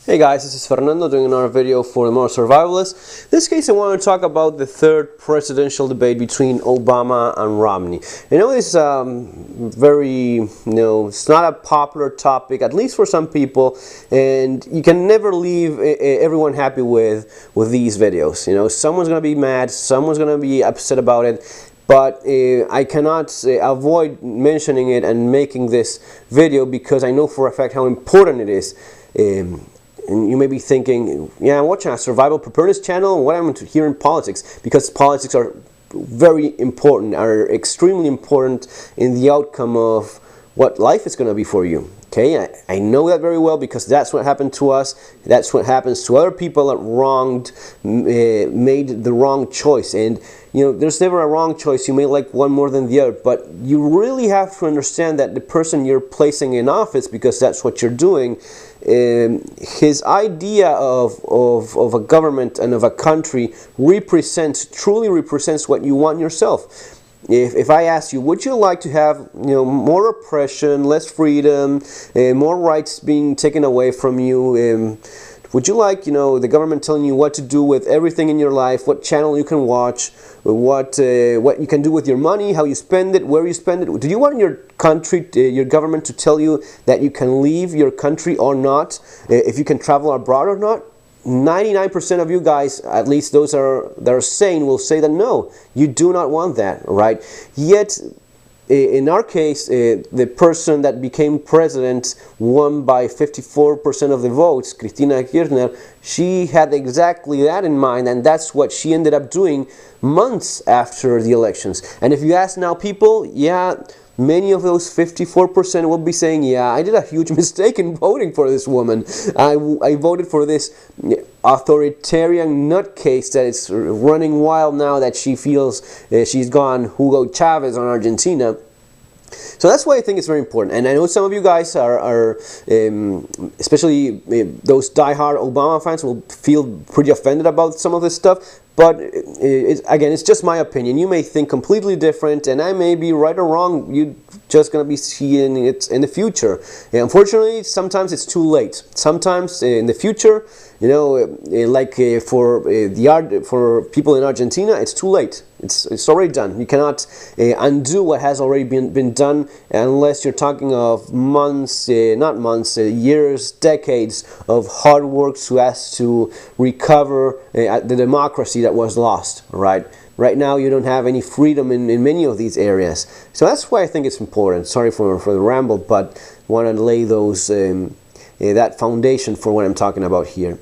Hey guys, this is Fernando doing another video for the More Survivalists. In this case I want to talk about the third presidential debate between Obama and Romney. It's it's not a popular topic, at least for some people, and you can never leave everyone happy with these videos. Someone's going to be mad, someone's going to be upset about it. But I cannot avoid mentioning it and making this video because I know for a fact how important it is. And you may be thinking, yeah, I'm watching a survival preparedness channel, what am I here in politics? Because politics are very important, are extremely important in the outcome of what life is going to be for you. Okay, I know that very well because that's what happened to us. That's what happens to other people that made the wrong choice. And there's never a wrong choice. You may like one more than the other, but you really have to understand that the person you're placing in office, because that's what you're doing, his idea of a government and of a country truly represents what you want yourself. If I ask you, would you like to have more oppression, less freedom, more rights being taken away from you? Would you like the government telling you what to do with everything in your life, what channel you can watch, what you can do with your money, how you spend it, where you spend it? Do you want your country, your government to tell you that you can leave your country or not, if you can travel abroad or not? 99% of you guys, at least those that are sane, will say that no, you do not want that, right? Yet, in our case, the person that became president won by 54% of the votes, Cristina Kirchner. She had exactly that in mind, and that's what she ended up doing months after the elections. And if you ask now people, yeah, many of those 54% will be saying, yeah, I did a huge mistake in voting for this woman. I voted for this authoritarian nutcase that is running wild now that she feels she's gone Hugo Chavez on Argentina. So that's why I think it's very important. And I know some of you guys are especially those die-hard Obama fans, will feel pretty offended about some of this stuff. But again, it's just my opinion. You may think completely different, and I may be right or wrong. You're just going to be seeing it in the future. And unfortunately, sometimes it's too late. Sometimes in the future, for people in Argentina, it's too late. It's already done. You cannot undo what has already been done unless you're talking of months, not months, years, decades of hard work so as to recover the democracy that was lost, right? Right now, you don't have any freedom in many of these areas. So that's why I think it's important. Sorry for the ramble, but want to lay that foundation for what I'm talking about here.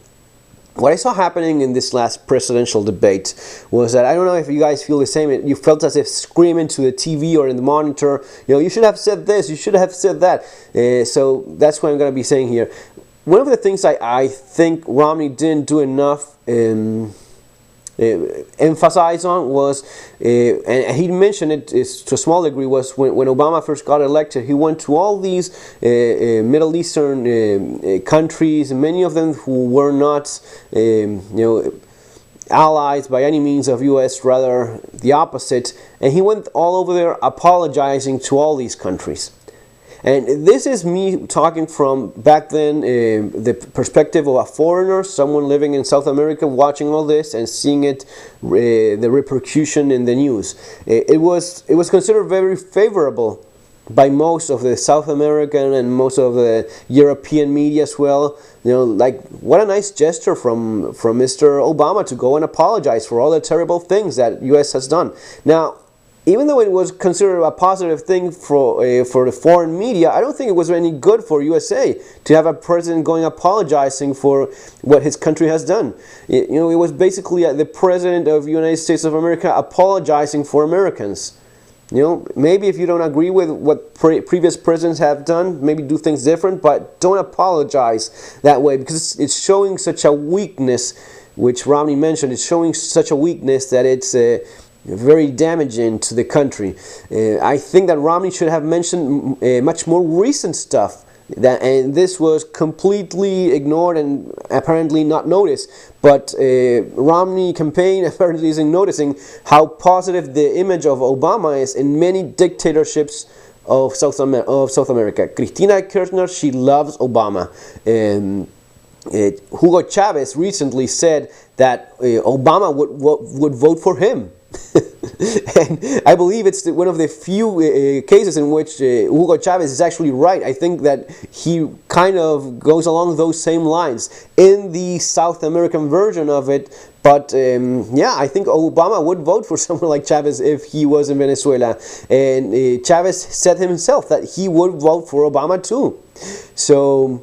What I saw happening in this last presidential debate was that, I don't know if you guys feel the same, you felt as if screaming to the TV or in the monitor, you should have said this, you should have said that. So that's what I'm going to be saying here. One of the things I think Romney didn't do enough emphasize on was, and he mentioned it to a small degree, was when Obama first got elected, he went to all these Middle Eastern countries, many of them who were not allies by any means of U.S., rather the opposite, and he went all over there apologizing to all these countries. And this is me talking from back then, the perspective of a foreigner, someone living in South America, watching all this and seeing it, the repercussion in the news. It was considered very favorable by most of the South American and most of the European media as well. Like, what a nice gesture from Mr. Obama to go and apologize for all the terrible things that U.S. has done. Now, even though it was considered a positive thing for the foreign media, I don't think it was any good for USA to have a president going apologizing for what his country has done. It was basically the president of the United States of America apologizing for Americans. Maybe if you don't agree with what previous presidents have done, maybe do things different, but don't apologize that way, because it's showing such a weakness, which Romney mentioned. It's showing such a weakness that it's very damaging to the country. I think that Romney should have mentioned much more recent stuff, and this was completely ignored and apparently not noticed. But Romney campaign apparently isn't noticing how positive the image of Obama is in many dictatorships of South America. Cristina Kirchner, she loves Obama. Hugo Chavez recently said that Obama would vote for him. And I believe it's one of the few cases in which Hugo Chavez is actually right. I think that he kind of goes along those same lines in the South American version of it. But yeah, I think Obama would vote for someone like Chavez if he was in Venezuela. And Chavez said himself that he would vote for Obama too. So,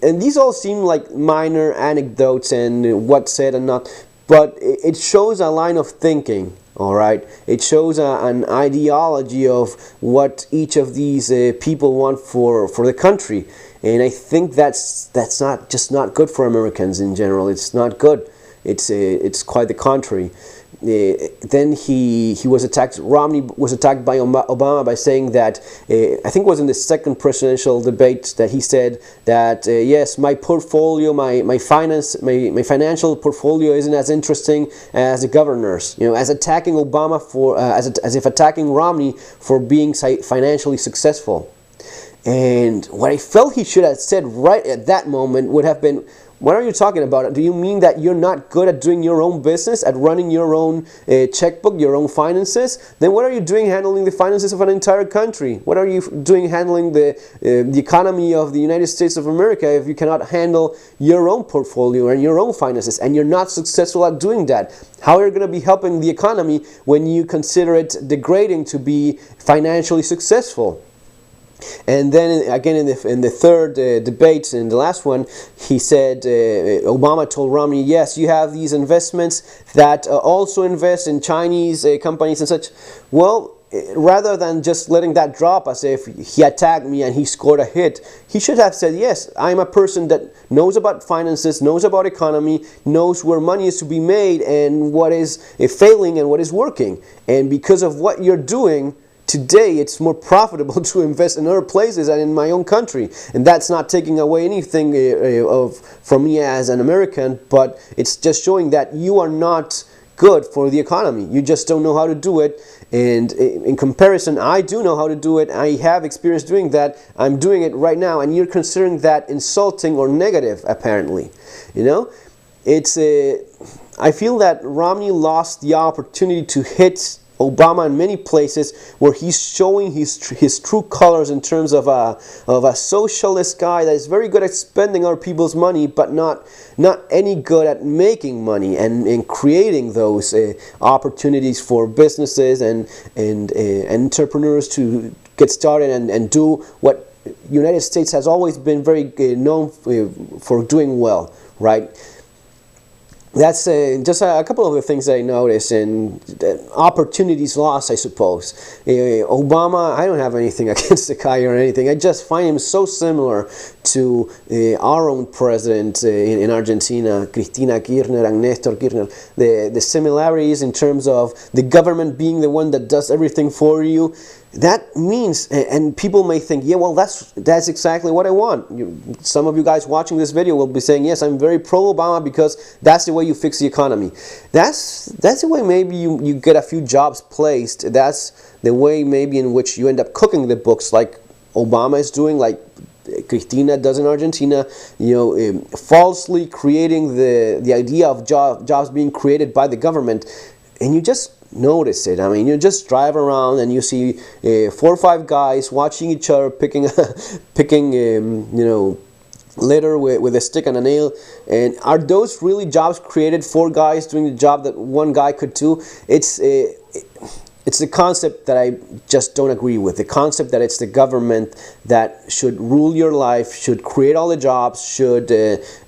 and these all seem like minor anecdotes and what's said and not. But it shows a line of thinking. All right, it shows an ideology of what each of these people want for the country, and I think that's not good for Americans in general. It's not good. It's quite the contrary. Then he was attacked. Romney was attacked by Obama by saying that I think it was in the second presidential debate that he said that yes, my portfolio, my financial portfolio isn't as interesting as the governor's. You know, as attacking Obama for as if attacking Romney for being financially successful. And what I felt he should have said right at that moment would have been, what are you talking about? Do you mean that you're not good at doing your own business, at running your own checkbook, your own finances? Then what are you doing handling the finances of an entire country? What are you doing handling the economy of the United States of America if you cannot handle your own portfolio and your own finances, and you're not successful at doing that? How are you going to be helping the economy when you consider it degrading to be financially successful? And then again in the third debate, in the last one, he said, Obama told Romney, yes, you have these investments that also invest in Chinese companies and such. Well, rather than just letting that drop as if he attacked me and he scored a hit, he should have said, yes, I'm a person that knows about finances, knows about economy, knows where money is to be made and what is failing and what is working. And because of what you're doing, today, it's more profitable to invest in other places than in my own country. And that's not taking away anything from me as an American, but it's just showing that you are not good for the economy. You just don't know how to do it. And in comparison, I do know how to do it. I have experience doing that. I'm doing it right now. And you're considering that insulting or negative, apparently. You know, I feel that Romney lost the opportunity to hit Obama in many places where he's showing his true colors in terms of a socialist guy that is very good at spending other people's money, but not any good at making money and creating those opportunities for businesses and entrepreneurs to get started and do what United States has always been very known for doing well, right? That's just a couple of the things I noticed, and opportunities lost, I suppose. Obama, I don't have anything against the guy or anything. I just find him so similar to our own president in Argentina, Cristina Kirchner and Nestor Kirchner. The similarities in terms of the government being the one that does everything for you. That means, and people may think, yeah, well, that's exactly what I want. Some of you guys watching this video will be saying, yes, I'm very pro-Obama because that's the way you fix the economy. That's the way maybe you get a few jobs placed. That's the way maybe in which you end up cooking the books like Obama is doing, like Cristina does in Argentina, falsely creating the idea of jobs being created by the government, and you just notice it. I mean, you just drive around and you see 4 or 5 guys watching each other picking litter with a stick and a nail. And are those really jobs created for guys doing the job that one guy could do? It's the concept that I just don't agree with. The concept that it's the government that should rule your life, should create all the jobs, should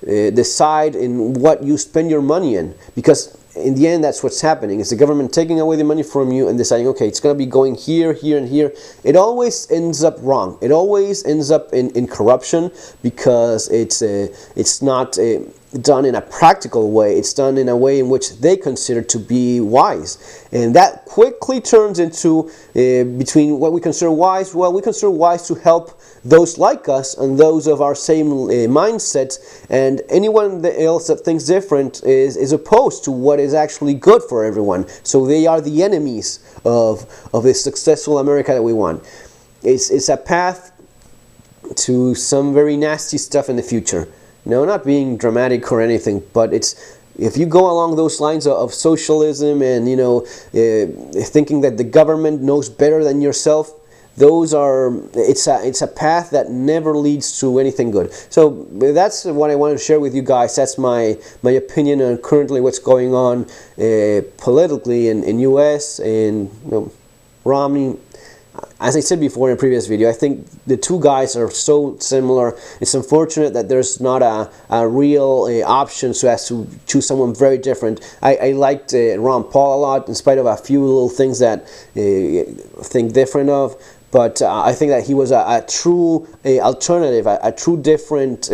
decide in what you spend your money in. Because in the end, that's what's happening. It's the government taking away the money from you and deciding, okay, it's going to be going here, here, and here. It always ends up wrong. It always ends up in corruption because it's not done in a practical way. It's done in a way in which they consider to be wise. And that quickly turns into, between what we consider wise, well, we consider wise to help those like us and those of our same mindset, and anyone else that thinks different is opposed to what is actually good for everyone. So they are the enemies of the successful America that we want. It's a path to some very nasty stuff in the future. not being dramatic or anything, but if you go along those lines of socialism and thinking that the government knows better than yourself, it's a path that never leads to anything good. So that's what I wanted to share with you guys. That's my opinion on currently what's going on politically in U.S. and Romney. As I said before in a previous video, I think the two guys are so similar. It's unfortunate that there's not a real option so as to choose someone very different. I liked Ron Paul a lot, in spite of a few little things that I think different of. But I think that he was a true alternative, a true different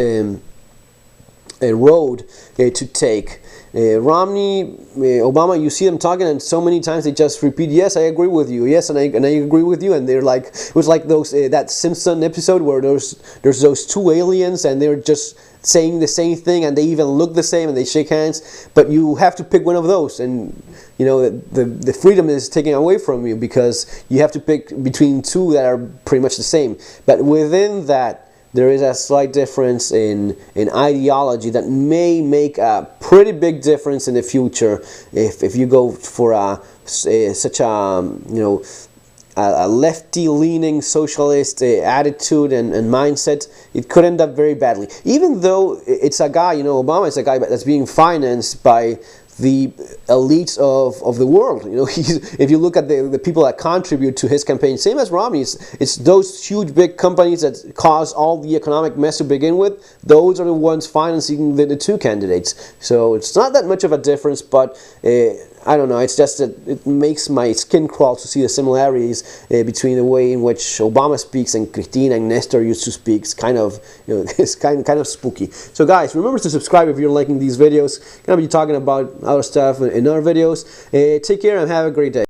road to take. Romney, Obama, you see them talking, and so many times they just repeat, "Yes, I agree with you. Yes, and I agree with you." And they're like, it was like those that Simpson episode where there's those two aliens, and they're just saying the same thing, and they even look the same, and they shake hands. But you have to pick one of those, and the freedom is taken away from you because you have to pick between two that are pretty much the same. But within that, there is a slight difference in ideology that may make a pretty big difference in the future if you go for such a lefty-leaning socialist attitude and mindset. It could end up very badly. Even though it's a guy, Obama is a guy that's being financed by the elites of the world. If you look at the people that contribute to his campaign, same as Romney, it's those huge big companies that cause all the economic mess to begin with. Those are the ones financing the two candidates. So it's not that much of a difference, but I don't know. It's just that it makes my skin crawl to see the similarities between the way in which Obama speaks and Cristina and Nestor used to speak. It's kind of, it's kind of spooky. So guys, remember to subscribe if you're liking these videos. Gonna be talking about other stuff in other videos. Take care and have a great day.